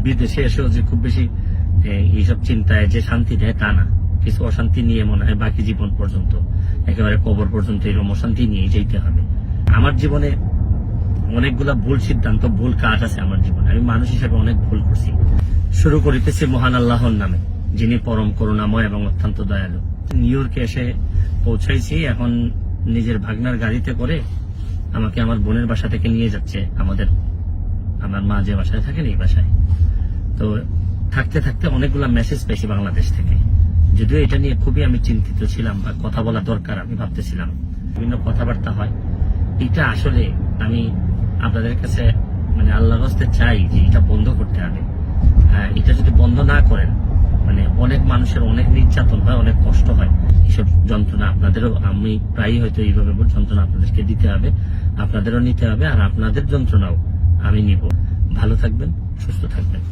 বিদেশে এসেও যে খুব বেশি এইসব চিন্তায় যে শান্তি দেয় তা না, কিছু অশান্তি নিয়ে মনে হয় বাকি জীবন পর্যন্ত, একেবারে কবর পর্যন্ত এরকম অশান্তি নিয়ে যেতে হবে। আমার জীবনে অনেকগুলা ভুল সিদ্ধান্ত, ভুল কাজ আছে আমার জীবনে। আমি মানুষ হিসেবে অনেক ভুল করছি। শুরু করিতেছি মহান আল্লাহর নামে, যিনি পরম করুণাময় এবং অত্যন্ত দয়ালু। নিউ ইয়র্কে এসে পৌঁছাইছি। এখন নিজের ভাগনার গাড়িতে করে আমাকে আমার বোনের বাসা থেকে নিয়ে যাচ্ছে আমার মা যে বাসায় থাকেন এই বাসায়। তো থাকতে থাকতে অনেকগুলা মেসেজ পেয়েছি বাংলাদেশ থেকে। যদিও এটা নিয়ে খুবই আমি চিন্তিত ছিলাম, বা কথা বলা দরকার আমি ভাবতেছিলাম, বিভিন্ন কথাবার্তা হয়। এটা আসলে আমি আপনাদের কাছে মানে আল্লাহর হস্তে চাই যে এটা বন্ধ করতে হবে। এটা যদি বন্ধ না করেন, মানে অনেক মানুষের অনেক নির্যাতন হয়, অনেক কষ্ট হয়। এইসব যন্ত্রণা আপনাদেরও, আমি প্রায়ই হয়তো এইভাবে যন্ত্রণা আপনাদেরকে দিতে হবে, আপনাদেরও নিতে হবে, আর আপনাদের যন্ত্রণাও আমি নিব। ভালো থাকবেন, সুস্থ থাকবেন।